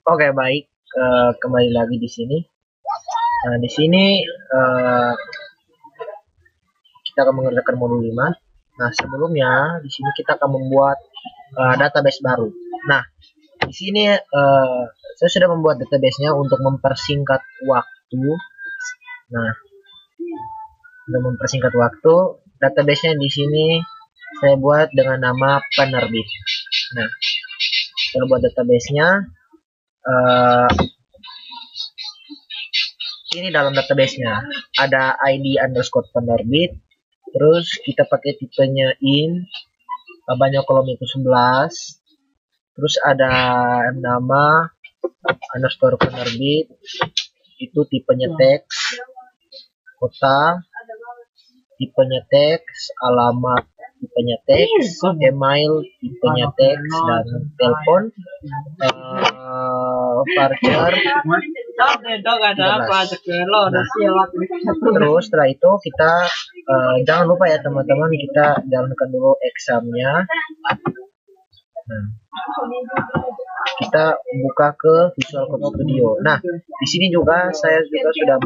Oke, baik. Kembali lagi di sini. Nah, di sini kita akan mengerjakan modul 5. Nah, sebelumnya di sini kita akan membuat database baru. Nah, di sini saya sudah membuat database-nya untuk mempersingkat waktu. Nah, untuk mempersingkat waktu, database-nya di sini saya buat dengan nama penerbit. Nah, kita buat database-nya. Ini dalam database-nya ada ID underscore penerbit, terus kita pakai tipenya int, banyak kolom itu 11, terus ada nama underscore penerbit, itu tipenya teks, kota tipenya teks, alamat tipenya teks, email tipenya teks, dan telepon varchar. Terus setelah itu kita jangan lupa ya teman-teman, kita jalankan dulu examnya. Nah, kita buka ke Visual Code Studio. Nah, di sini juga saya juga sudah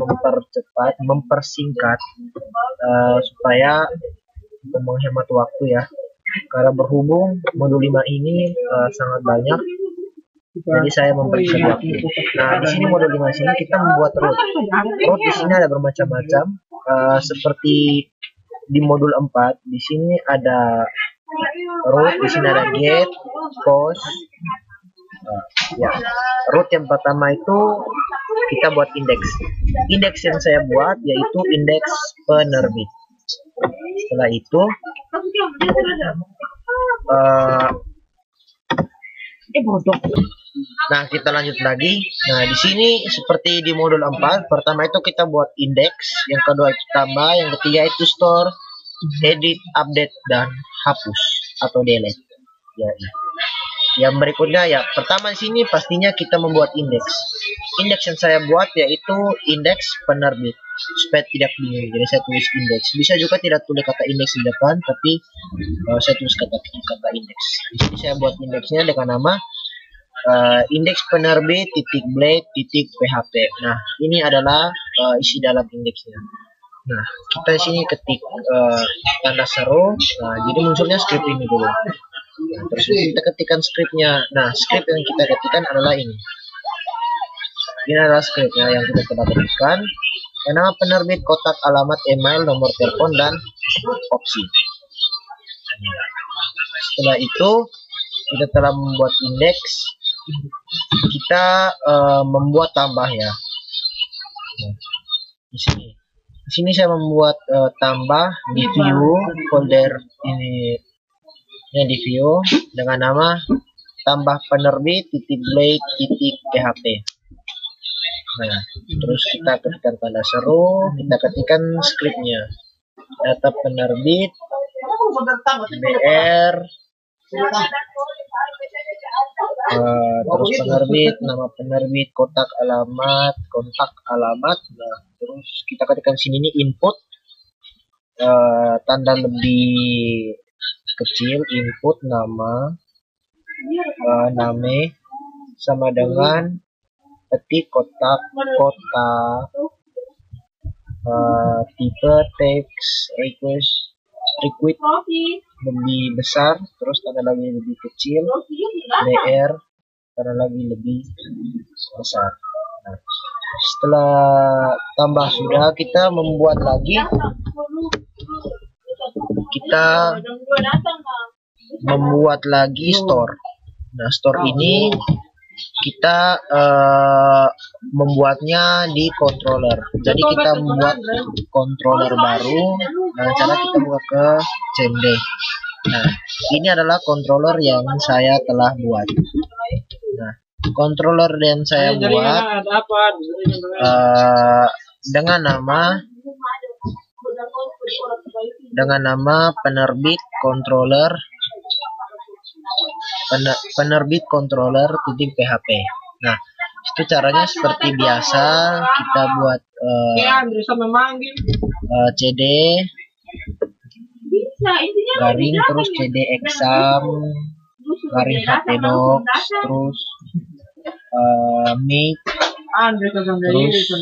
mempersingkat supaya menghemat waktu ya. Karena berhubung modul 5 ini sangat banyak, jadi saya mempersingkat waktu. Nah, di sini modul 5 sini kita membuat root. Root di sini ada bermacam-macam, seperti di modul 4. Di sini ada root, di sini ada get, post. Ya, root yang pertama itu kita buat indeks. Indeks yang saya buat yaitu indeks penerbit. Setelah itu nah, kita lanjut lagi. Nah, di sini seperti di modul 4, pertama itu kita buat indeks, yang kedua itu tambah, yang ketiga itu store, edit, update, dan hapus atau delete. Ya. Yang berikutnya ya, pertama di sini pastinya kita membuat indeks. Indeks yang saya buat yaitu indeks penerbit, supaya tidak bingung. Jadi saya tulis indeks. Bisa juga tidak tulis kata indeks di depan, tapi saya tulis kata indeks. Di sini saya buat indeksnya dengan nama indeks penerbit titik blade titik php. Nah, ini adalah isi dalam indeksnya. Nah, kita di sini ketik tanda seru. Nah, jadi munculnya script ini dulu. Nah, terus kita ketikkan scriptnya. Nah, script yang kita ketikkan adalah ini. Ini adalah scriptnya yang kita coba ketikkan. Nama penerbit, kotak, alamat, email, nomor telepon, dan opsi. Setelah itu kita telah membuat indeks. Kita membuat tambah ya. Nah, di sini saya membuat tambah di view folder ini. Ya, di view dengan nama tambah penerbit titik blade titik php. Nah, terus kita ketikkan tanda seru, kita ketikkan scriptnya, data penerbit br, terus penerbit, nama penerbit, kotak alamat, kontak alamat. Nah, terus kita ketikkan sini ini input, tanda lebih kecil, input nama, sama dengan ketik kotak, tipe teks, request lebih besar, terus tanda lagi lebih kecil, br tanda lagi lebih besar. Nah, setelah tambah sudah, kita membuat lagi, kita membuat lagi store. Nah, store ini kita membuatnya di controller. Jadi kita membuat controller baru dengan cara kita buka ke cmd. Nah, ini adalah controller yang saya telah buat. Nah, controller yang saya buat dengan nama penerbit controller titik php. Nah, itu caranya seperti biasa. Kita buat cd garing, terus cd exam garing htdocs, terus make terus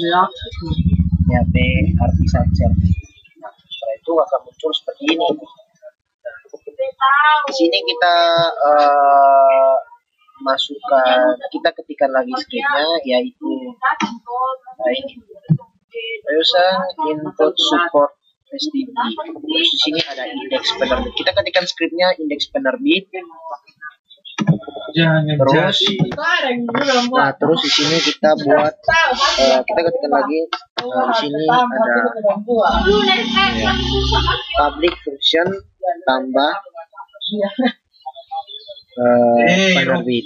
PHP artisan service. Setelah itu akan muncul seperti ini. Di sini kita masukkan, kita ketikkan lagi scriptnya, yaitu ini usang input support STB. Terus di sini ada indeks penerbit. Kita ketikkan scriptnya indeks penerbit. Terus, nah terus di sini kita buat, kita ketikkan lagi. Di sini ada public function tambah penerbit.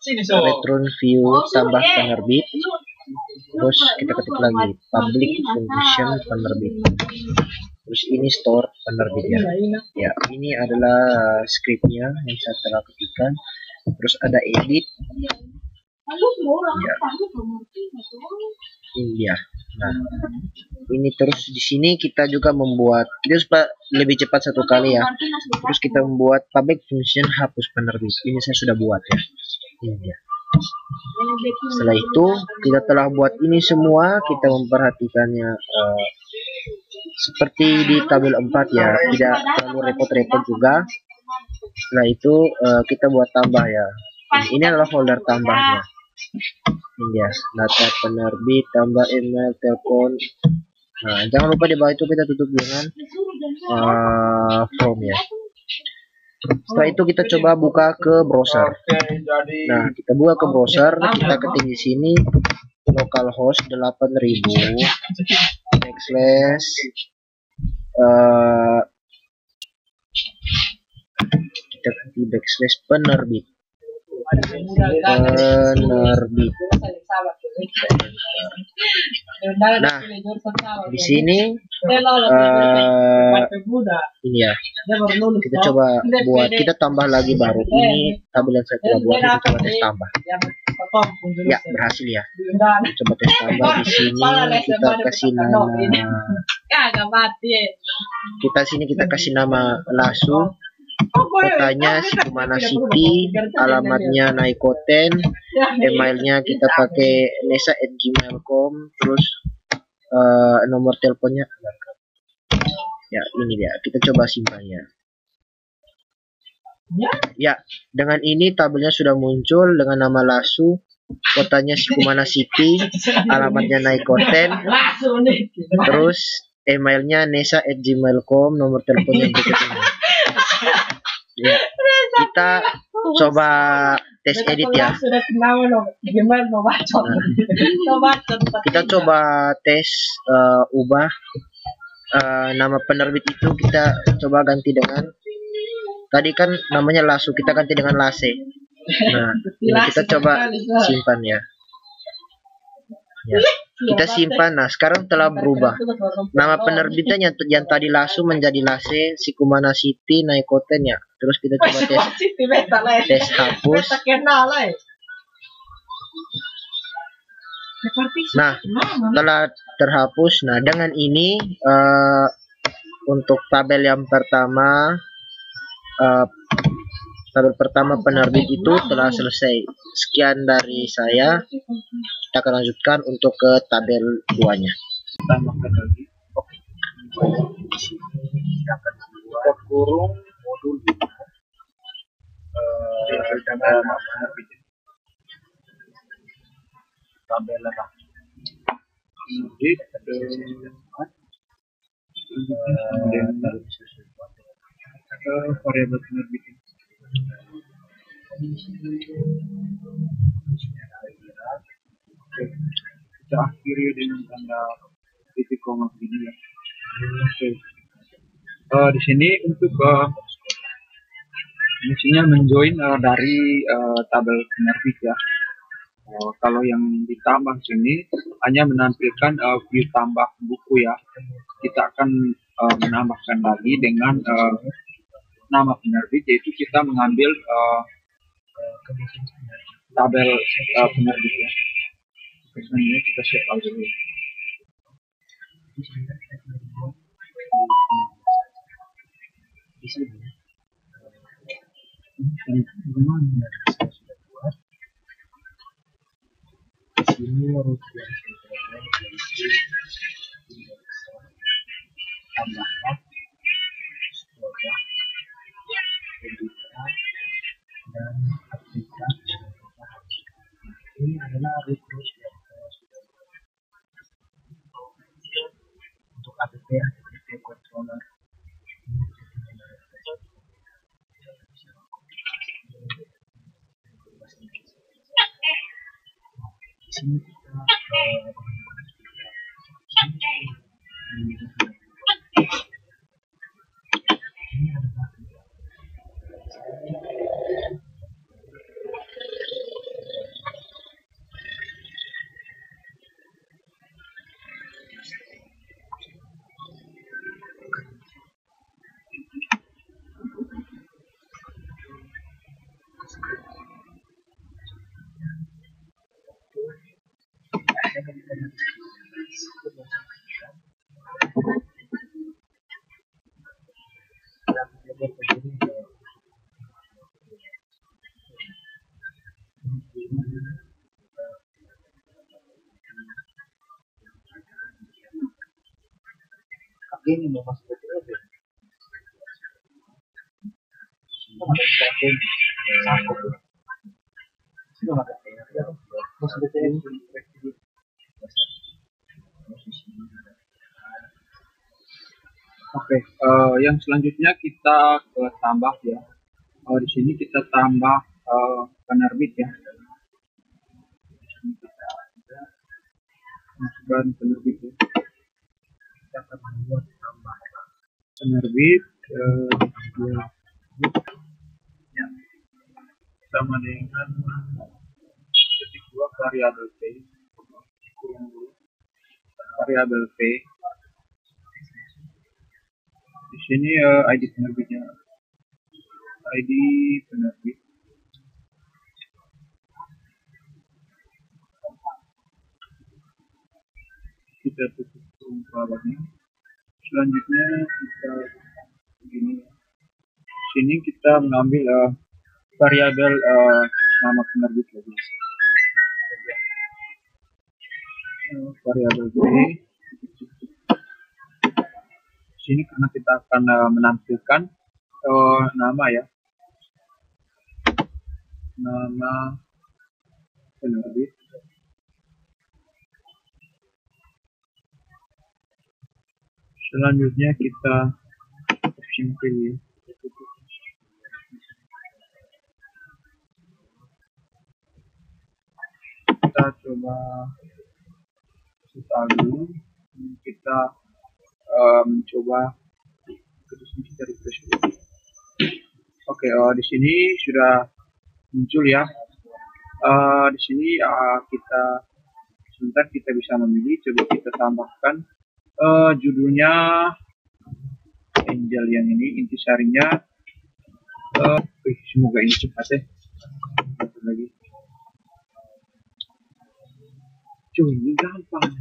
Return view tambah penerbit. Terus kita ketik lagi public function penerbit. Terus ini store penerbitnya. Ya, ini adalah scriptnya yang saya telah ketikkan. Terus ada edit. Ya. Ini dia. Nah, ini terus di sini kita juga membuat, kita supaya lebih cepat satu kali ya. Terus kita membuat public function hapus penerbit. Ini saya sudah buat ya. Ini dia. Setelah itu kita telah buat ini semua, kita memperhatikannya seperti di tabel 4 ya, tidak terlalu repot-repot juga. Setelah itu kita buat tambah ya. Ini adalah folder tambahnya. Ini ya, data penerbit tambah email, telepon. Nah, jangan lupa di bawah itu kita tutup dengan from ya. Setelah itu kita coba buka ke browser. Nah, kita buka ke browser, kita ketik di sini localhost 8000 backslash kita ketik backslash penerbit. Nah, di sini ini ya, kita coba buat, kita tambah lagi baru. Ini tabel yang saya telah buat, kita coba tes tambah. Ya, berhasil ya. Kita coba tes tambah. Di sini kita kasih nama, kita kasih nama lasu. Kotanya Sikumana City, alamatnya Naikoten, emailnya kita pakai nesa@gmail.com, terus nomor teleponnya. Ya, ini dia. Kita coba simpan ya. Ya, dengan ini tabelnya sudah muncul dengan nama lasu, kotanya Sikumana City, alamatnya Naikoten, terus emailnya nesa@gmail.com, nomor teleponnya berikutnya. Ya, kita coba tes edit ya. Kita coba tes ubah nama penerbit itu, kita coba ganti dengan, tadi kan namanya lasu, kita ganti dengan lase. Nah, ini kita coba simpan ya. Ya, kita simpan. Nah, sekarang telah berubah. Nama penerbitnya yang tadi lasu menjadi lase, Sikumana City, Naikoten ya. Terus kita coba tes hapus. Nah, telah terhapus. Nah, dengan ini untuk tabel yang pertama, penerbit itu telah selesai. Sekian dari saya. Kita akan lanjutkan untuk ke tabel 2-nya. Tambahkan lagi. Di sini kita akan buat kurung modul tabel variabel penerbit. Kita akhiri dengan tanda titik koma begini ya. Oke. Di sini untuk fungsinya menjoin dari tabel penerbit ya. Kalau yang ditambah sini hanya menampilkan view tambah buku ya. Kita akan menambahkan lagi dengan nama penerbit, yaitu kita mengambil tabel penerbit ya. Ini kita save aja dulu. Di sini menurut yang tambahkan sekolah, pendidikan, dan aplikasi. Ini adalah rekrut yang sudah untuk APP controller. Di sini kita ini adalah ini memang seperti itu. Sudah ada setting, satu, sudah ada setting, masih ada setting. Oke, yang selanjutnya kita ke tambah ya. Di sini kita tambah penerbit ya. Masukkan penerbit ya. Kita akan membuat tambah Penerbit ya, sama dengan titik 2 variabel p, variabel p. Di sini ID penerbitnya, ID penerbit. Kita tutup kurung. Selanjutnya kita begini. Sini kita mengambil variabel nama penerbit lagi. Variabel b. Sini karena kita akan menampilkan nama ya, nama penerbit. Selanjutnya kita simple ya. Kita coba install dulu. Kita mencoba kita refresh dulu. Oke, di sini sudah muncul ya. Di sini kita sebentar kita bisa memilih. Coba kita tambahkan judulnya Angel yang ini, intisarinya. Semoga ini cepat ya. Satu lagi. Cuy, ini gampang.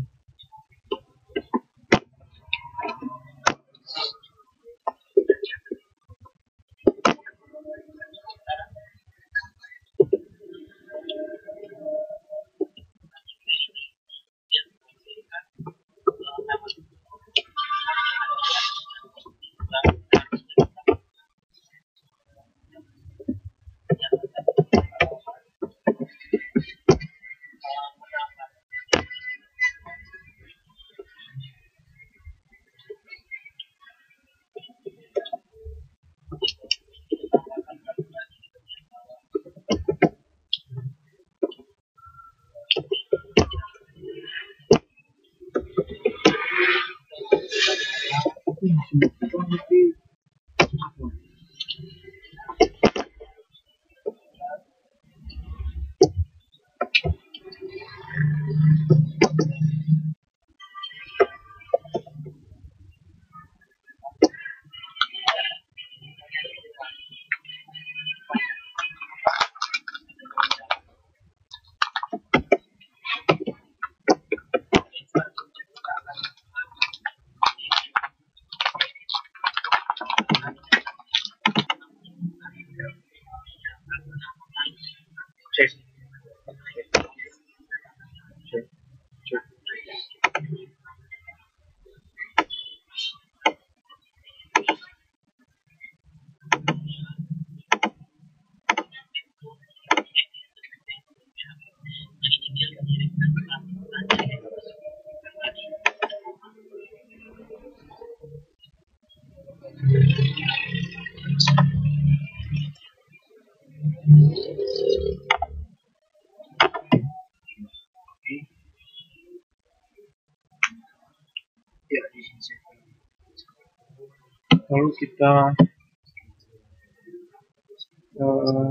Lalu kita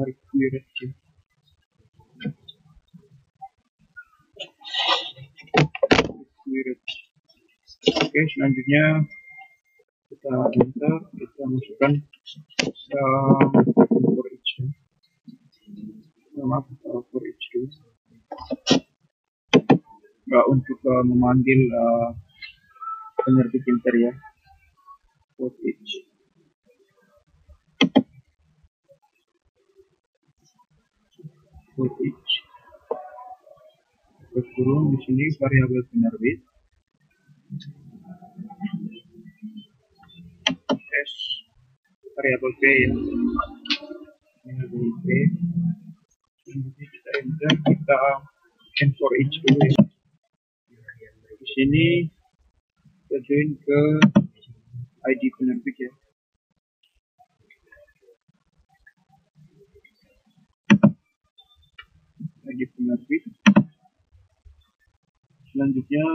required. Oke, selanjutnya kita enter, kita masukkan for each. Maaf, for each dulu. Untuk memanggil penerbit printer ya. For each. For each. Kita kurung di sini variabel penerbit. S variabel P ya. Variabel P. Kemudian kita enter, kita for each dulu ya. Di sini kita join ke ID penerbit ya. ID penerbit. Selanjutnya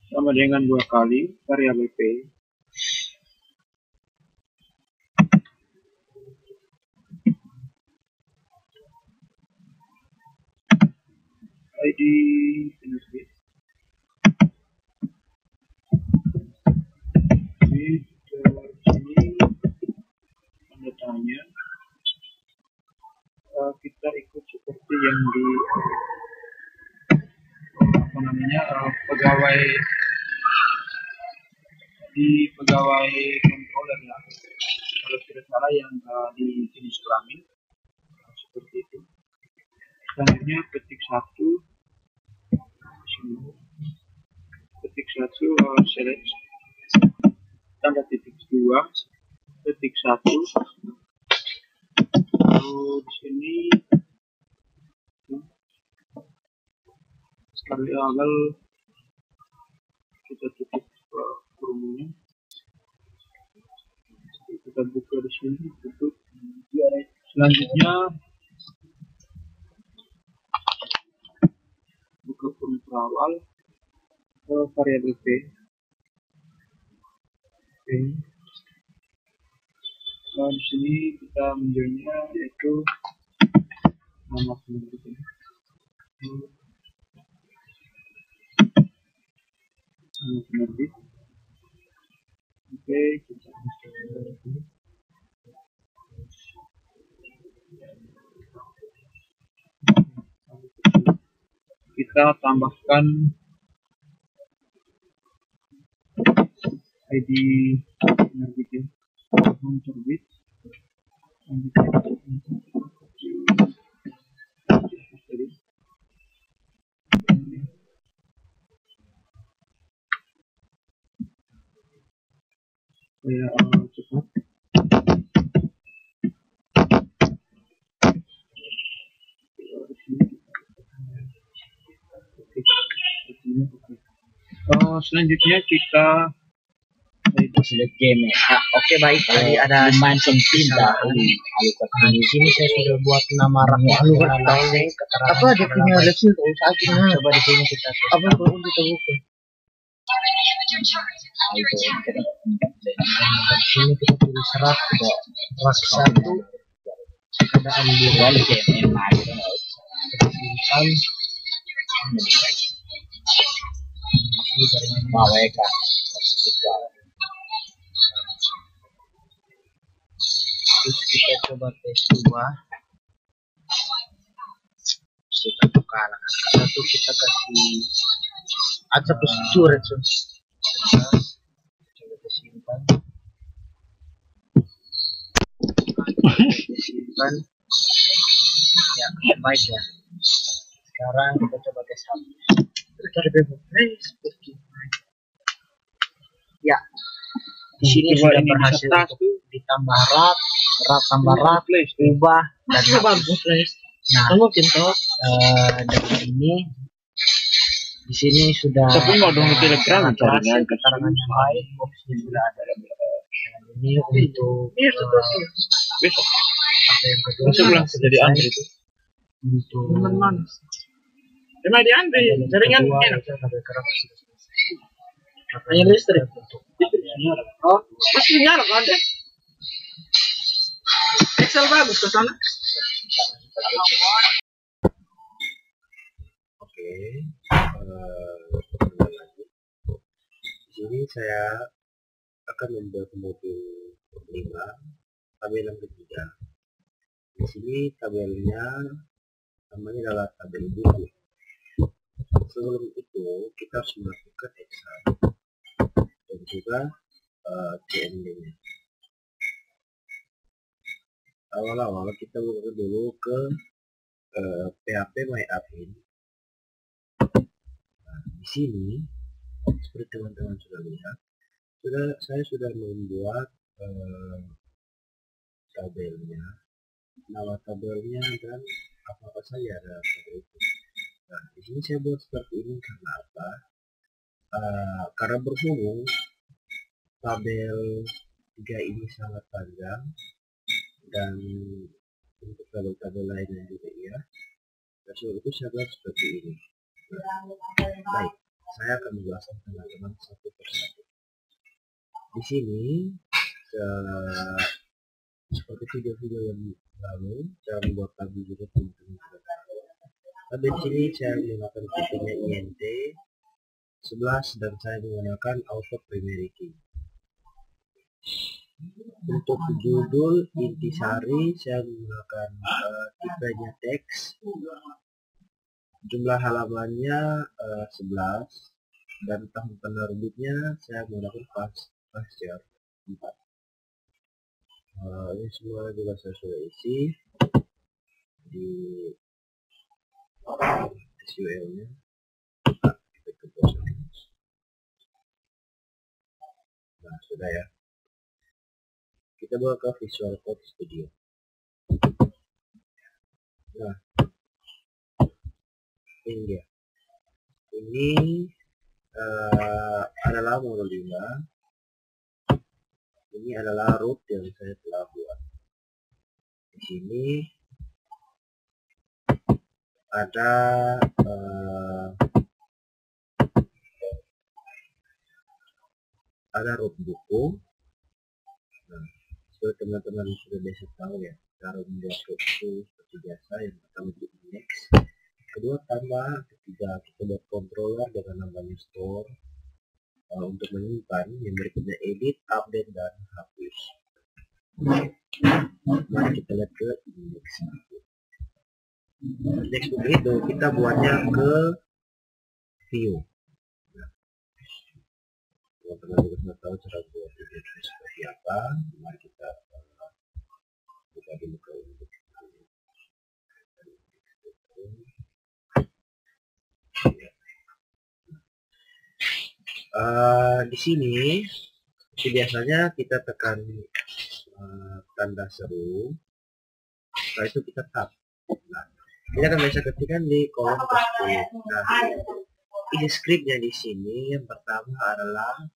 sama dengan 2 kali variabel P. ID penerbit. Di sini tanda tanya. Kita ikut seperti yang di pegawai controller ya, kalau tidak salah yang di jenis kelamin seperti itu. Selanjutnya ketik 1 select tanda titik 2 ketik 1. Lalu di sini variabel kita tutup kurungnya, kita buka di sini, tutup. Selanjutnya buka kurung awal ke variabel P. Nah, di sini kita menjoinnya yaitu nama penerbit. Nama penerbit. Oke, kita tambahkan ID penerbit ya. Terbit. Saya cepat. Selanjutnya kita select game ya. Oke, baik. Tadi ada dimension pindah di sini saya sudah buat nama raknya apa dia punya level coba di sini kita apa kalau kita buka di sini kita tulis rak 1 keadaan di wali game terus kita coba tes 2 kita buka satu kita kasih ada posture coba kita simpan ya baik ya. Sekarang kita coba tes ya di sini sudah berhasil ditambah rak tambah rak ubah dan bagus. Nah dengan ini di sini sudah Telegram keterangan yang baik, opsinya sudah ada. Ini untuk besok apa yang kedua ulang jadi Android itu untuk cuma di Android jaringan enak. Hanya listrik. Oh, masih nyala kan deh. Excel bagus ke sana. Oke, ulang lagi. Di sini saya akan membuat modul 5 tabel yang ketiga. Di sini tabelnya namanya adalah tabel buku. Sebelum itu kita harus melakukan exam dan juga CMD-nya. Awal-awal kita buka dulu ke PHP MyAdmin. Nah, di sini seperti teman-teman sudah lihat, saya sudah membuat tabelnya, nama tabelnya dan apa saja ada tabel itu. Nah, di sini saya buat seperti ini karena apa? Karena berhubung tabel 3 ini sangat panjang dan untuk tabel-tabel lainnya juga ya. Sebab itu saya buat seperti ini. Baik, saya akan menjelaskan teman-teman satu persatu. Di sini seperti video-video yang lalu, saya membuat tabel juga teman-teman. Tapi di sini saya menggunakan tipenya INT 11 dan saya menggunakan auto primary key. Untuk judul intisari saya menggunakan tipenya teks, jumlah halamannya 11 dan tahun penerbitnya saya menggunakan pasteur 4. Ini semua juga saya sudah isi di SQL nya. Nah, sudah ya, kita bawa ke Visual Code Studio. Nah, ini dia, ini adalah modul 5. Ini adalah root yang saya telah buat. Di sini ada root buku. Nah, seperti teman-teman sudah biasa tahu ya, cara membuat root itu seperti biasa. Yang pertama di index, kedua tambah, ketiga kita buat controller dengan namanya store. Untuk menyimpan, yang berikutnya edit, update, dan hapus. Mari kita lihat ke index. Index itu kita buatnya ke view. Teman-teman juga tahu cara buat index seperti apa. Mari kita buka dulu ke index. Di sini biasanya kita tekan tanda seru, setelah itu kita tab. Nah, ini akan bisa ketikkan di kolom tersebut. Nah, ini scriptnya di sini yang pertama adalah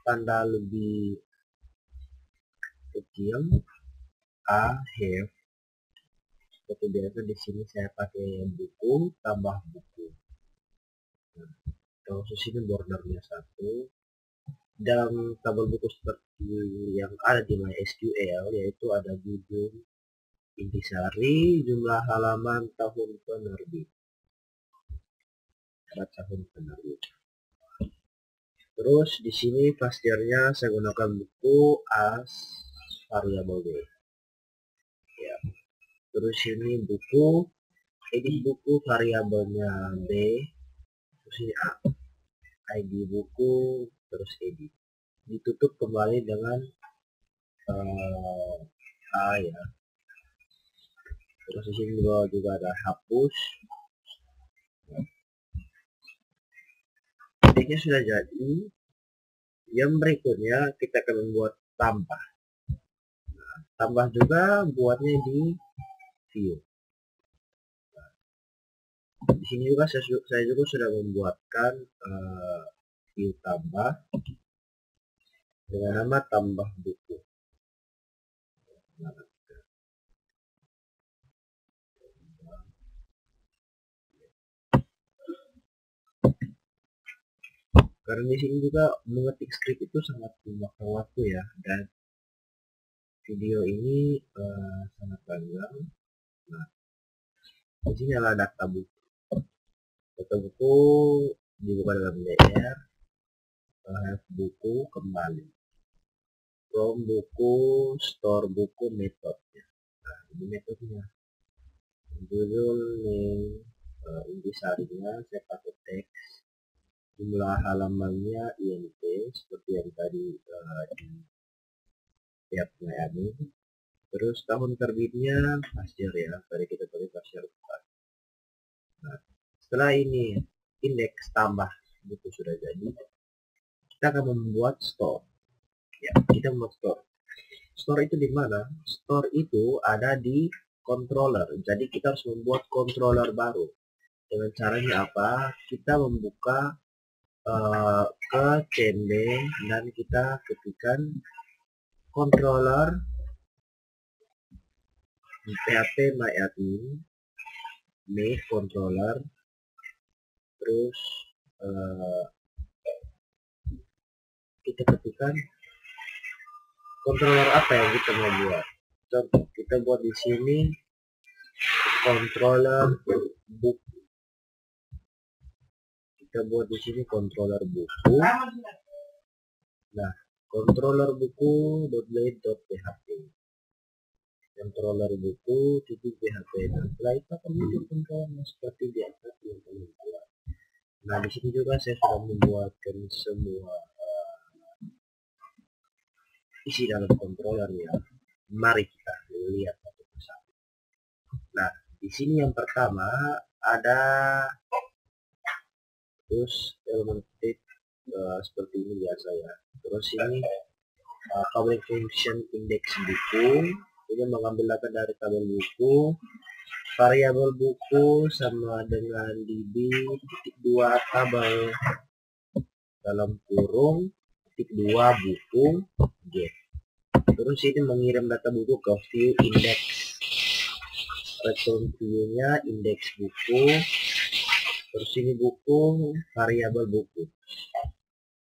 tanda lebih kecil a have. Seperti biasa di sini saya pakai buku tambah buku. Nah, khusus ini bordernya 1. Dalam tabel buku seperti yang ada di MySQL, yaitu ada judul, intisari, jumlah halaman, tahun penerbit. Ada tahun penerbit. Terus di sini pasteurnya saya gunakan buku as variable B. Ya. Terus ini buku, edit buku variabelnya B. Terus ini A, ID buku, terus edit. Ditutup kembali dengan A ya. Terus di sini juga ada hapus. Intinya sudah jadi. Yang berikutnya kita akan membuat tambah. Nah, tambah juga buatnya di view. Nah, di sini juga saya juga sudah membuatkan view tambah dengan nama tambah buku. Nah, karena di sini juga mengetik skrip itu sangat memakan waktu ya, dan video ini sangat panjang. Nah, di sini adalah data buku. Data buku dibuka dalam DR, buku kembali, from buku, store buku, metodenya. Nah, ini metodenya, judul, name, intisarinya saya pakai teks, jumlah halamannya INT seperti yang tadi di tiap admin. Terus tahun terbitnya pasir ya, tadi kita pakai pasir. Nah, setelah ini indeks tambah buku sudah jadi, kita akan membuat store. Ya, kita membuat store. Store itu di mana? Store itu ada di controller. Jadi kita harus membuat controller baru. Dengan caranya apa? Kita membuka ke CMD dan kita ketikkan controller php myadmin make controller, terus kita ketikkan controller apa yang kita mau buat. Contoh kita buat di sini controller buku. Kita buat di sini controller buku. Nah, controller buku.blade.php, controller buku .php. Nah, setelah itu akan muncul controller seperti di atas yang kalian buat. Nah, di sini juga saya sudah membuatkan semua isi dalam controller ya. Mari kita lihat satu persatu. Nah, di sini yang pertama ada terus elemen ketik seperti ini biasa ya. Terus ini public function index buku, ini mengambil data dari tabel buku, variabel buku sama dengan db titik 2 tabel dalam kurung titik 2 buku get. Terus ini mengirim data buku ke view index, return view-nya indeks buku, terus ini buku, variabel buku,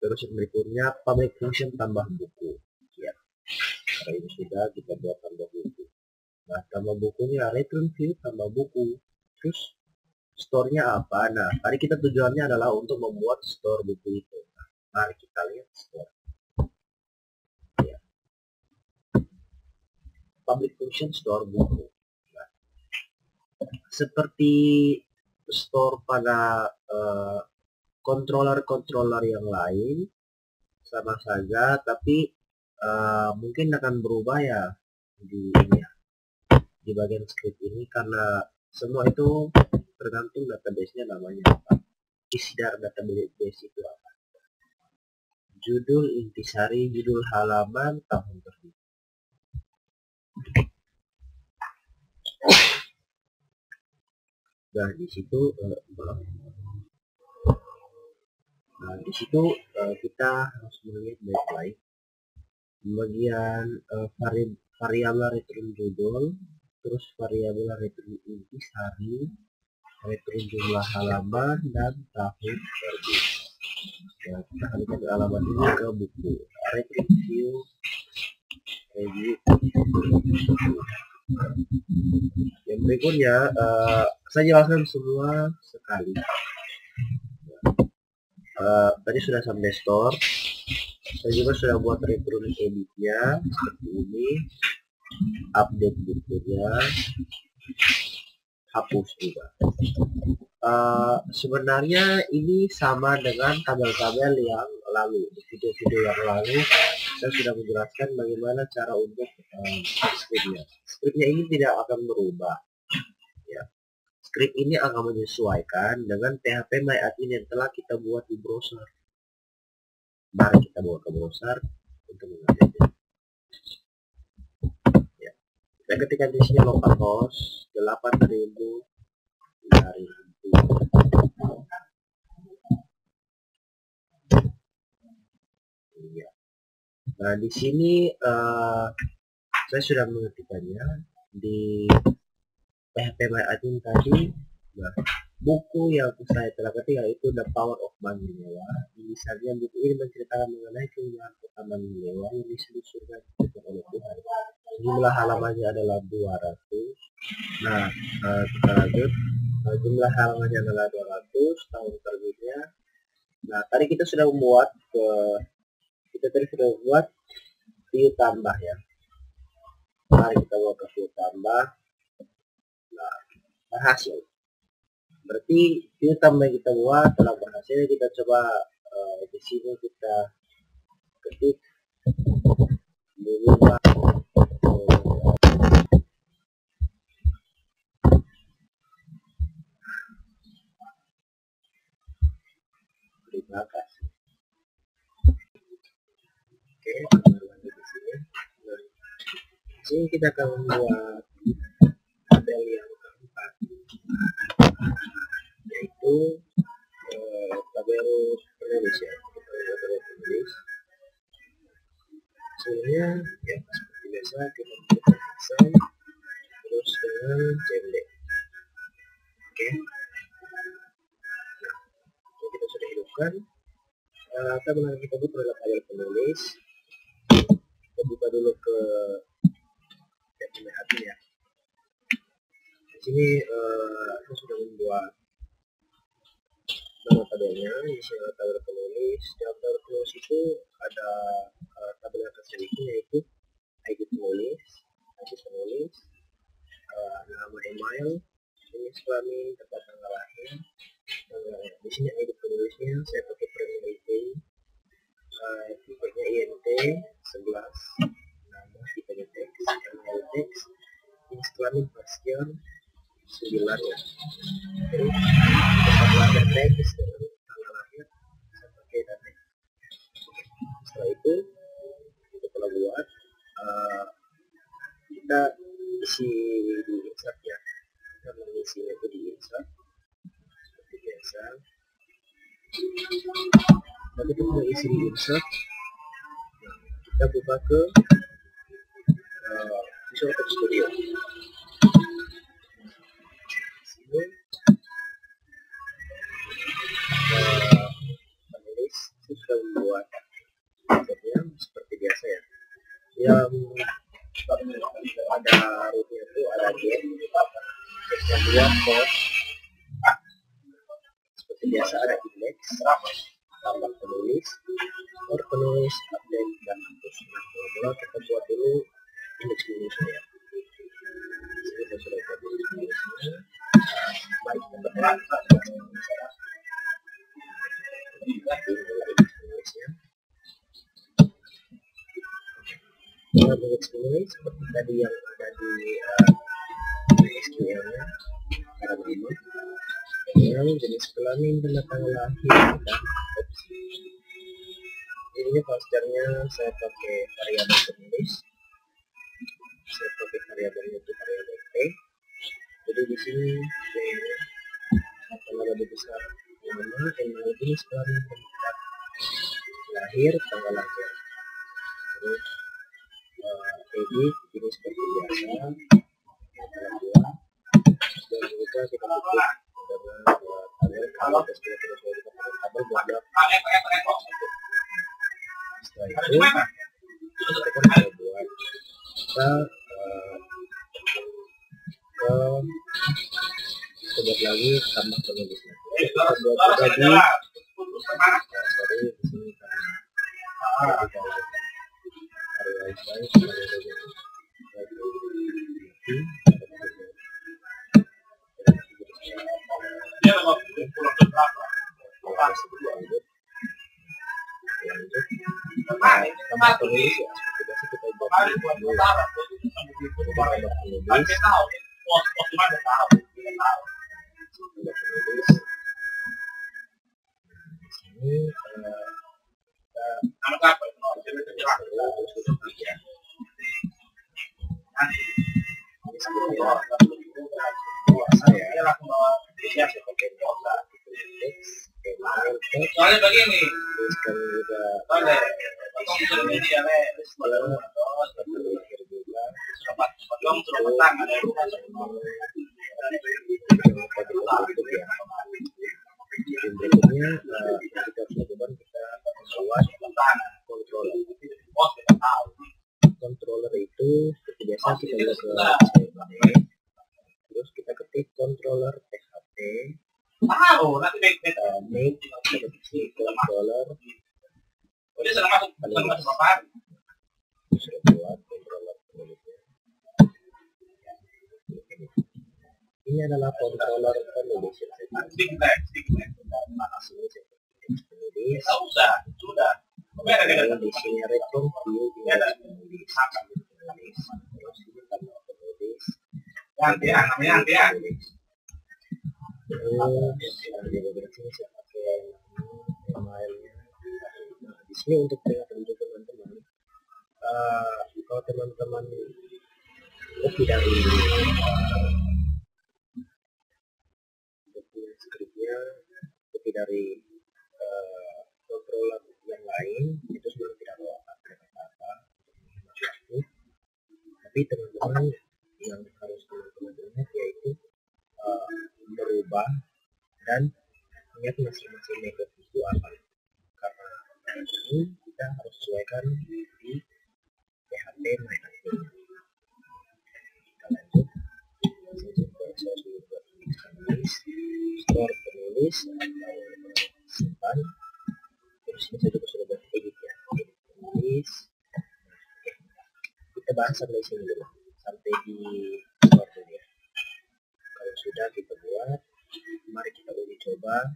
terus yang berikutnya public function tambah buku ya. Nah, ini sudah kita buat tambah buku. Nah, tambah bukunya return view tambah buku, terus store-nya apa? Nah, tadi kita tujuannya adalah untuk membuat store buku itu. Nah, mari kita lihat store ya. Public function store buku. Nah, seperti store pada controller yang lain sama saja, tapi mungkin akan berubah ya di ini ya, di bagian script ini, karena semua itu tergantung database-nya namanya apa, isi dari database itu apa, judul intisari, judul halaman, tahun terbit. Nah, di situ kita harus melihat baik-baik bagian variabel return judul, terus variabel return intisari, return jumlah halaman, dan tahun terbit. Ya, kita alihkan halaman ini ke buku, return view review. Yang berikutnya saya jelaskan semua sekali. Tadi sudah sampai store, saya juga sudah buat return editnya seperti ini, update bukunya, hapus juga. Sebenarnya ini sama dengan tabel-tabel yang lalu, di video-video yang lalu saya sudah menjelaskan bagaimana cara untuk skripnya. Skripnya ini tidak akan berubah ya. Skrip ini akan menyesuaikan dengan PHP myadmin yang telah kita buat di browser. Mari kita bawa ke browser untuk mengerjakannya. Ya. Saya ketikkan di sini localhost 8000 dari ya. Nah, di sini saya sudah mengetikkannya di PHP myadmin tadi. Nah, buku yang saya telah ketik yaitu The Power of Manlinewa. Misalnya buku ini menceritakan mengenai keindahan kota Manlinewa yang disebut surga diciptakan oleh Tuhan. Jumlah halamannya adalah 200. Nah, kita lanjut. Jumlah halamannya adalah 200, tahun terbitnya. Nah, tadi kita sudah membuat view tambah ya. Mari kita buat ke view tambah. Nah, berhasil. Berarti view tambah yang kita buat telah berhasil. Kita coba di sini kita ketik berubah terima kasih. Oke, lanjut di sini. Nah, di sini kita akan membuat tabel yang keempat, yaitu tabel penulis ya. Kita buat tabel penulis. Sebenarnya ya seperti biasa kita buat Excel terus dengan CMD. Oke. Nah, kita sudah hidupkan. Tabel yang kita buat adalah tabel penulis. Kita buka dulu ke dokumen admin ya. Di sini saya sudah membuat nama tabelnya. Di sini ada tabel penulis. Dalam tabel penulis itu ada tabel yang terselipnya yaitu ID penulis, nama email, jenis kelamin, tempat tanggal lahir. Di sini ID penulisnya saya pakai primary key, tipenya INT 11, nama tipenya teks, email teks, jenis kelamin pasien 9 ya. Terus tempat lahir teks dengan tanggal lahir saya pakai data. Setelah itu kita telah buat kita isi di insert ya. Kita mengisinya itu di insert seperti biasa. Lalu kita mengisi di insert, kita buka ke Visual Effects Studio. Sini penulis sudah membuat yang seperti biasa ya. Yang ada rootnya itu ada get, terus yang dua post, seperti biasa ada index, tambah penulis, penulis, update dan hapus. Nah, mula kita buat dulu indeks penulisnya ya. Jadi kita sudah buat indeks penulisnya. Mari kita bergerak ke indeks penulisnya. Indeks penulis seperti tadi yang ada di SQL-nya, cara berikut. Yang jenis kelamin, tanda tanggal lahir, dan opsi. Ini filternya saya pakai variabel penulis. Saya pakai variabelnya itu variabel T. Jadi di sini akan lebih besar nama, email, jenis kelamin, tempat lahir, tanggal lahir. Terus edit ini seperti biasa yang telah buat, dan juga kita butuh dengan tabel kalau kita sudah kita pakai tabel buat setelah itu kita kan bisa buat kita buat lagi tambah penulisnya. Kita buat juga di sorry di sini kan hari wifi tambah penulis ya, seperti biasa kita buat soalnya begini, jangan lupa kita tutup ya. Dan berikutnya kita harus lakukan, kita buat controller. Controller itu seperti biasa kita buat ke CMD, terus kita ketik controller PHP, make kita ketik controller, sudah buat controller penulisnya. Ini adalah controller penulis yang saya buat. Penulis. Di sini return view image penulis. Terus ini tambah penulis. Terus di bagian sini saya pakai emailnya. Nah, di sini untuk teman-teman, kalau teman-teman copy dari skripnya, copy dari controller yang lain, itu sebenarnya tidak ada apa-apa, tapi teman-teman yang harus teman-teman ingat yaitu merubah dan ingat masing-masing metode itu apa, karena ini kita harus sesuaikan di PHP MyAdmin. Kita lanjut, saya sudah buat penulis, store penulis atau simpan. Terus ini saya juga sudah buat edit ya, edit penulis. Oke, kita bahas sampai sini dulu, sampai di store dulu ya. Kalau sudah kita buat, mari kita uji coba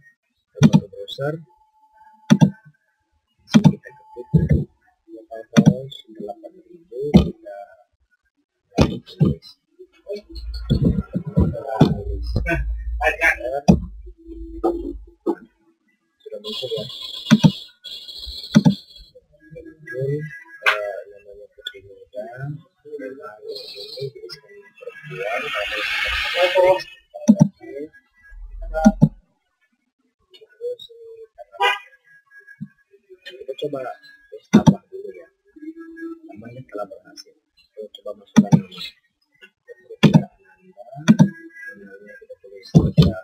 ke baru browser. Sini kita ketik localhost 8000, kita tulis sudah muncul ya, muncul namanya Putri Muda, memang ini tulisan perempuan, terus kita coba tambah dulu ya, namanya telah berhasil. Kita coba masukkan nama, kita namanya kita tulis saja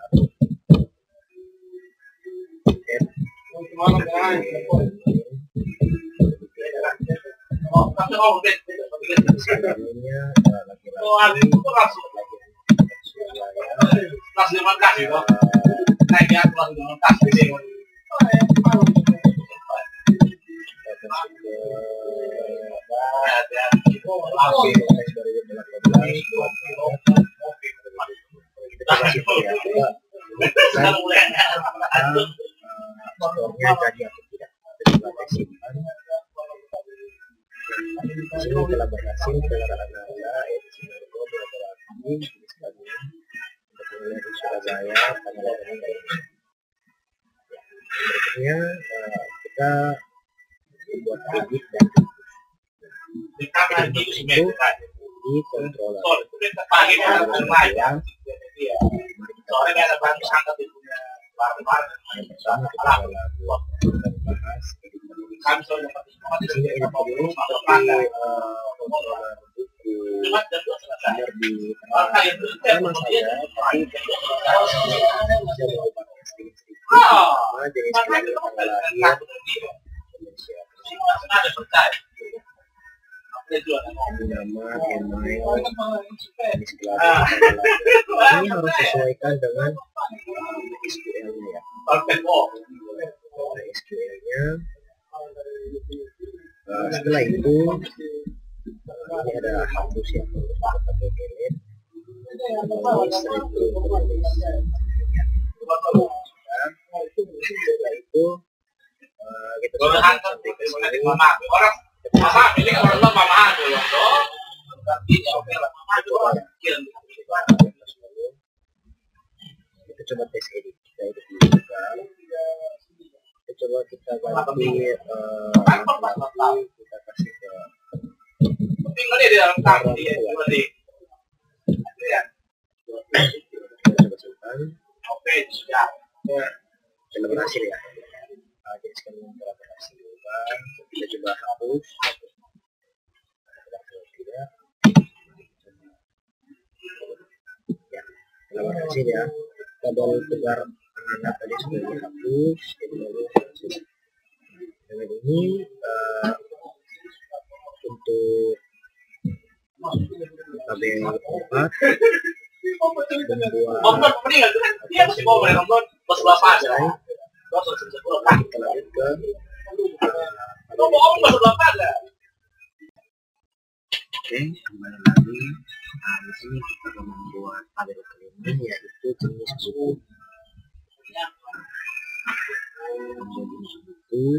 skornya jadi atau tidak. Kita coba simpan. Ini telah berhasil, kendaraan Anda Edisinergo berlaku tuliskannya untuk wilayah di Surabaya tanggal 8 Mei. Berikutnya kita membuat edit dan itu di controller. Yang pertama kita bahas edit penulis. Di sini edit penulis seperti controller buku, di sama saja, tapi bisa mengubahnya sedikit-sedikit. Pertama jenis kelamin, tanggal lahir, Indonesia, ini nama, email, jenis kelamin, tanggal lahir. Ini harus sesuaikan dengan SQL-nya ya. SQL-nya. Setelah itu ini ada hapus ya, kita pakai delete, terus setelah itu kita sudah sampai ke sini. Kita coba tes edit, kita edit dulu juga. Kita coba kita ganti kita kasih ke kita coba simpan. Sudah berhasil ya. Jadi sekarang telah berhasil juga. Kita coba hapus. Tidak. Ya, telah Terima kasih ya. Tabel tegar anak tadi sudah dihapus. Dengan ini untuk tabel 4 membuat selesai. Kita lanjut ke oke, kembali lagi. Nah, di sini kita akan membuat tabel kelima, yaitu jenis buku. Untuk jenis buku,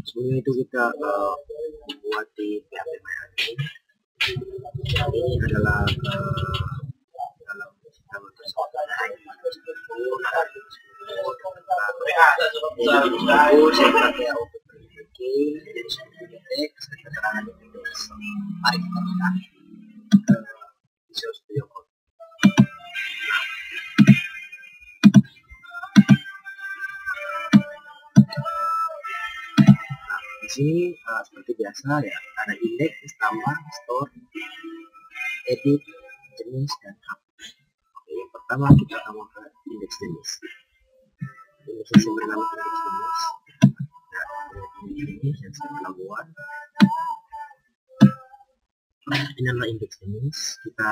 sebelum itu kita membuat di PHP MyAdmin. Ini adalah dalam sistem tersebut ada jenis buku, saya pakai auto jenis teks, keterangan teks. Mari kita buka Visual Studio Code. Di sini seperti biasa ya, ada indeks, tambah, store, edit, jenis, dan hapus. Oke, yang pertama kita akan ke indeks jenis. Indeks yang bernama indeks jenis. Ini yang saya telah buat. Ini adalah indeks jenis. Kita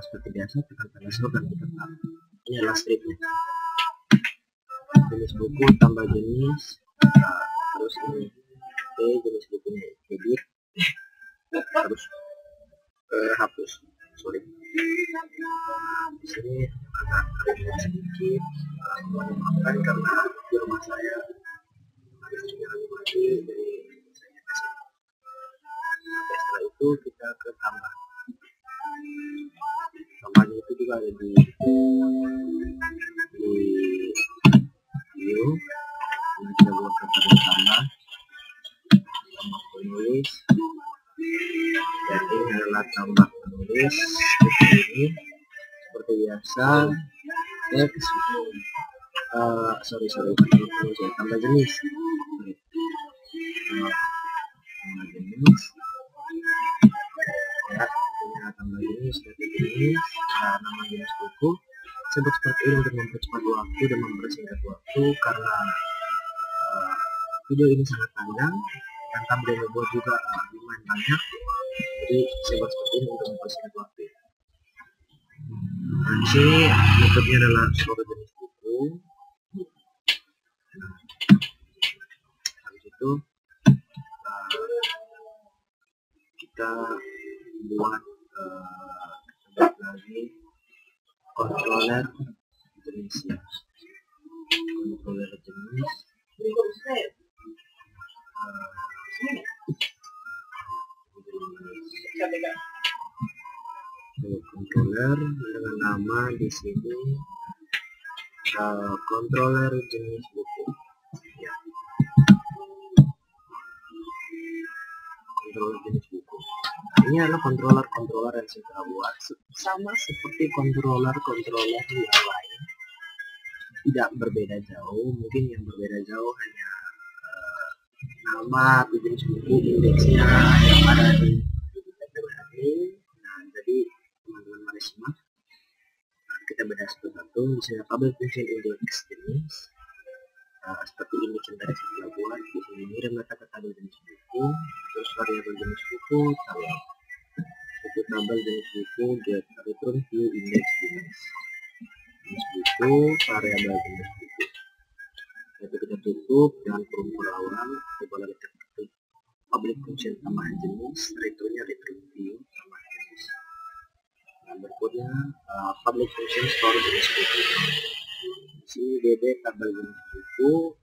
seperti biasa tekan tanda seru dan kita tambah. Ini adalah stripnya. Jenis buku tambah jenis. Terus ini jenis bukunya edit. Terus hapus. Sorry. Di sini agak kering sedikit. Mohon maafkan karena di rumah saya mati, jadi saya kasih. Oke, setelah itu kita ke tambah. Tambahnya itu juga ada di view. Nah, kita buat ke tambah penulis. Dan ini adalah tambah penulis. Ini seperti biasa teks. Sorry, tambah jenis. Tambah jenis ya, ini tambah jenis, nama jenis buku. Sebut seperti ini untuk mempercepat waktu dan mempersingkat waktu karena video ini sangat panjang dan tabel yang dibuat juga lumayan banyak, jadi saya buat seperti ini untuk mempersingkat waktu. Nah, di sini metodenya adalah suatu jenis buku. Habis itu kita buat lagi controller jenis ya. Controller jenis controller dengan nama di sini controller jenis buku ya. Controller jenis buku. Nah, ini adalah controller yang saya telah buat sama seperti controller yang lain, tidak berbeda jauh. Mungkin yang berbeda jauh hanya nama atau jenis buku, indeksnya yang ada di PHP. Nah, jadi teman-teman mari simak. Nah, kita bedah satu-satu. Misalnya public function index jenis. Seperti indeks yang tadi saya telah buat. Di sini ngirim data ke tabel jenis buku, terus variabel jenis buku, tabel buku, tabel jenis buku, get return view indeks jenis buku, variabel jenis buku. Itu kita tutup dengan kurung awal. Coba lagi ketik public function tambahan jenis, returnnya return view tambahan jenis. Nah, berikutnya public function store jenis buku. Di sini dd tabel jenis buku,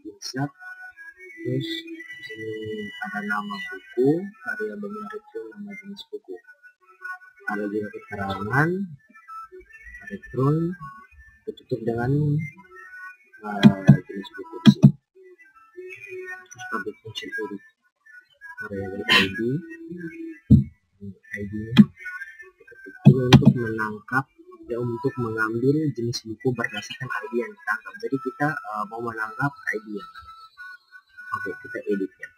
insert, terus di sini ada nama buku, variabelnya return nama jenis buku. Ada juga keterangan return, ditutup dengan jenis buku di sini. Terus public function edit, variabel id, id-nya diketik juga untuk menangkap ya, untuk mengambil jenis buku berdasarkan ID yang ditangkap. Jadi kita mau menangkap ID yang ada. Oke, kita editnya.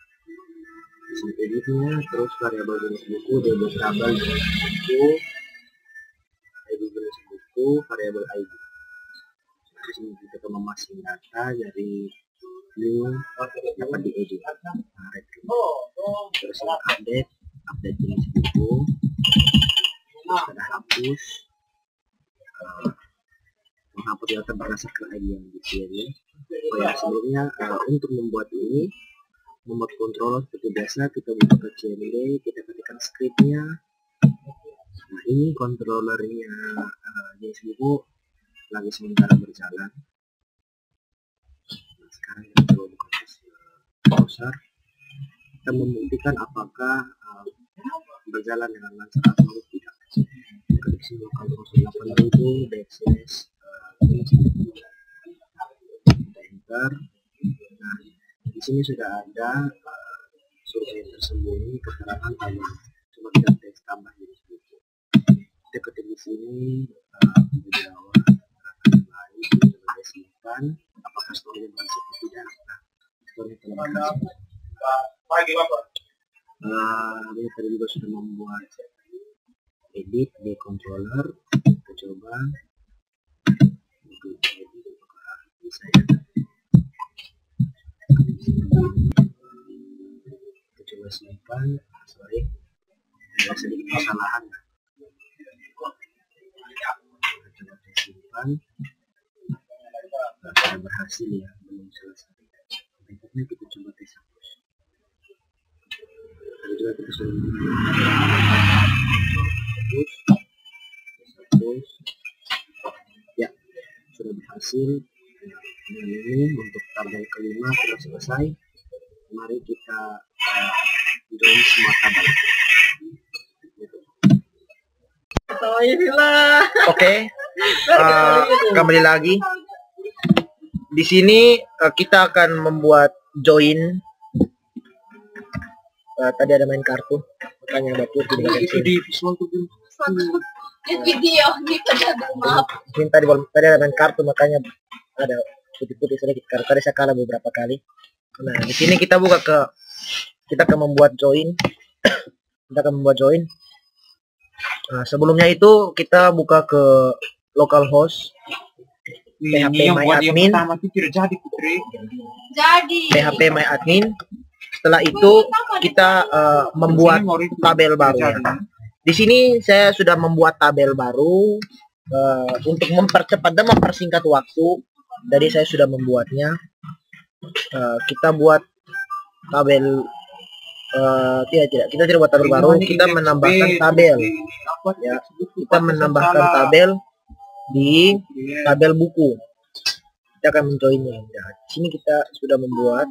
Di sini editnya, terus variabel jenis buku, dd tabel jenis buku, itu variabel ID. Di sini kita memasang data dari new dapat diedit. Terus update jenis buku, ada hapus, menghapus data berdasarkan ID yang dipilih. Oh ya, sebelumnya untuk membuat controller seperti biasa, kita buka ke CMD, kita ketikkan scriptnya. Nah, ini controllernya jenis buku lagi sementara berjalan. Nah, sekarang kita coba buka browser, kita membuktikan apakah berjalan dengan lancar atau tidak. Ketik sini localhost 8000 backslash enter. Nah, di sini sudah ada survei tersembunyi keterangan tambah. Coba kita tes tambah jenis buku. Kita ketik di sini Jawa baik, coba simpan apakah store-nya berhasil atau tidak. Nah, store-nya telah berhasil. Ini tadi juga sudah membuat edit di controller. Kita coba bisa ya. Kita coba simpan. Sorry, ada sedikit kesalahan. Kita coba simpan. Sudah berhasil ya, belum selesai. Berikutnya kita coba tes hapus. Tadi juga kita sudah hapus. Ya, sudah berhasil. Dan ini untuk tabel kelima sudah selesai. Mari kita join semua tabel. Oke, kembali lagi. Di sini kita akan membuat join. Tadi ada main kartu, makanya batu itu di visual tuh. Video gitu jadi maaf. Tadi ada main kartu, makanya ada putih-putih sedikit kartu. Tadi saya kalah beberapa kali. Nah, di sini kita akan membuat join. Nah, sebelumnya itu kita buka ke localhost PHP MyAdmin. Jadi PHP MyAdmin. Setelah itu kita membuat tabel baru. Ya. Di sini saya sudah membuat tabel baru untuk mempercepat dan mempersingkat waktu. Jadi saya sudah membuatnya. Kita buat tabel kita tidak buat tabel baru. Kita menambahkan tabel. Ya, kita menambahkan tabel di tabel buku. Kita akan menjoinnya. Nah, di sini kita sudah membuat.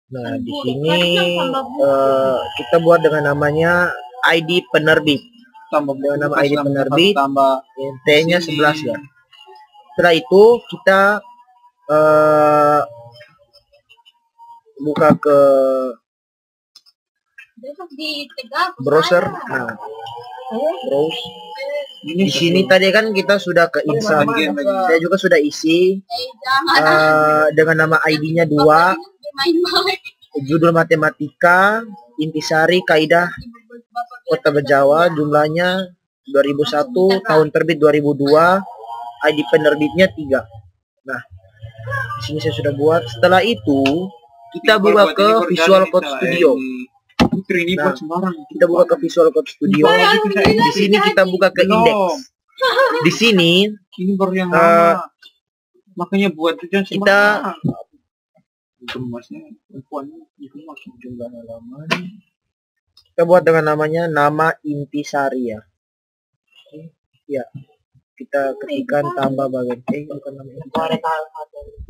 Nah, di sini kita buat dengan namanya ID penerbit. Dengan nama ID penerbit, T-nya 11 ya. Setelah itu kita buka ke browser. Nah, browse. Di sini tadi kan kita sudah ke insert. Saya juga sudah isi dengan nama ID-nya 2, judul matematika, intisari, kaidah Kota Bejawa, jumlahnya 2001, tahun terbit 2002, ID penerbitnya 3. Nah, di sini saya sudah buat. Setelah itu kita buka ke Visual Code Studio. Nah, kita buka ke Visual Code Studio. Di sini kita buka ke index. Di sini makanya buat kita buat dengan namanya nama intisari ya. Ya, kita ketikkan tambah bagian bukan nama intisari.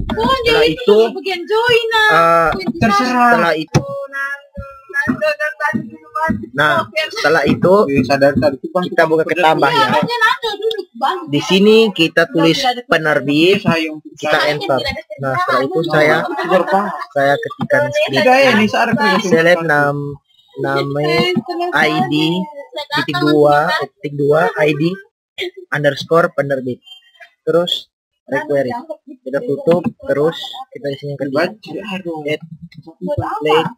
Setelah itu setelah itu setelah itu kita buka ke tambah ya. Di sini kita tulis penerbit, kita enter. Nah, setelah itu saya ketikkan script select nama ID titik 2 ID underscore penerbit, terus require kita tutup, terus kita di sini ketik add plate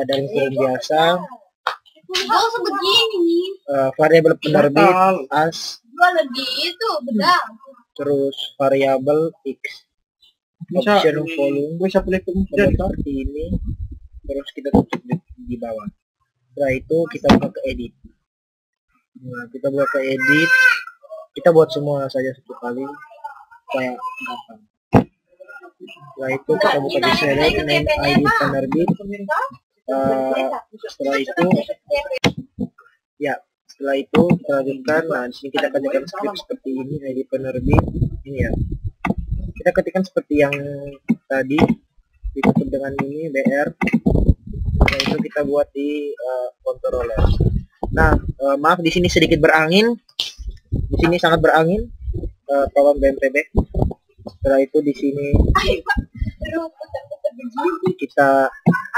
dari film biasa variabel penerbit as Gua lagi itu bedang. terus variabel x, Bisa option volume bisa pilih kemudian seperti ini, terus kita tutup di bawah. Setelah itu kita buka ke edit. Nah, kita buka ke edit, kita buat semua saja satu kali supaya gampang. Setelah itu kita buka di select name ID penerbit. Setelah itu ya, setelah itu kita lanjutkan. Nah, di sini kita ketikkan script seperti ini, ID penerbit ini ya. Kita ketikkan seperti yang tadi, ditutup dengan ini BR. Setelah itu kita buat di controller. Nah, maaf di sini sedikit berangin. Di sini sangat berangin. Tolong BNPB. Setelah itu di sini Aduh, putar-putar begini. kita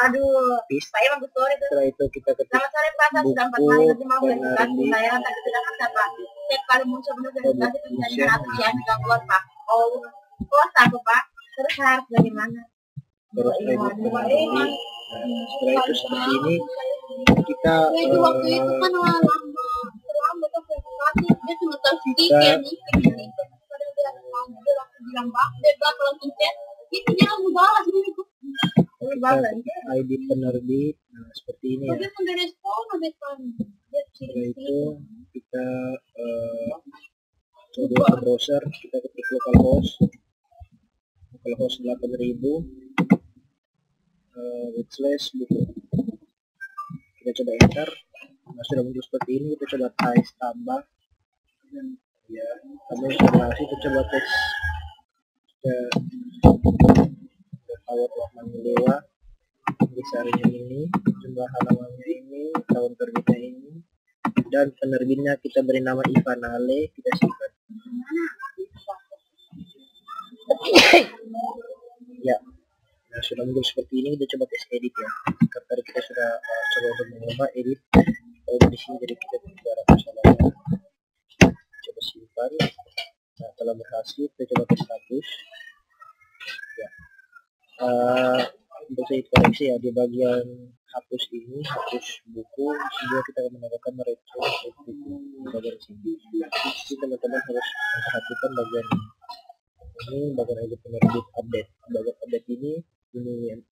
Aduh, paste. Pak Imam betul itu. Setelah itu kita ketik Selamat sore Pak, saya sudah 4 buku kali nanti mau verifikasi penerbit. layanan tadi sudah kan Pak. Setiap kali muncul benar verifikasi terjadi ratusan gangguan Pak. Oh, puas aku Pak. Terus harus bagaimana? Terus edit penerbit. Nah, setelah itu seperti ini kita Itu waktu itu kan lama tuh verifikasi dia cuma terstiker nih begini. Pada bilang dia langsung bilang Pak, dia bilang langsung chat. Itu dia langsung balas ini. kita Balas. ketik ID penerbit. Nah, seperti ini ya. Dia pun dari sekolah depan. Setelah itu kita coba ke browser, kita ketik localhost 8000 /buku. Kita coba enter. Nah, sudah muncul seperti ini. Kita coba tes tambah. Ya, kami sudah berhasil. Kita coba tes ke Power of Mandewa. Besarnya ini, jumlah halamannya ini, tahun terbitnya ini, dan penerbitnya kita beri nama Ivanale. Kita simpan. Ya, nah sudah muncul seperti ini. Kita coba tes edit ya. Karena tadi kita sudah coba untuk mengubah edit. Di sini jadi kita tidak ada masalahnya. Coba simpan. Nah, telah berhasil. Kita coba tes status. Ya. Untuk saya koreksi ya, di bagian hapus ini, hapus buku, juga kita akan menambahkan retro buku di bagian sini. Jadi teman-teman harus memperhatikan bagian ini, bagian ID penerbit update. Bagian update ini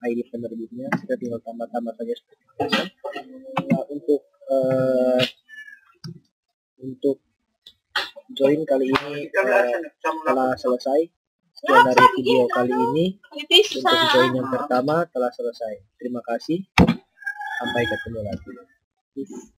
ID penerbitnya, kita tinggal tambah-tambah saja seperti biasa. Nah, untuk join kali ini telah selesai. Sekian dari video kali ini. Untuk join yang pertama telah selesai. Terima kasih. Sampai ketemu lagi. Peace.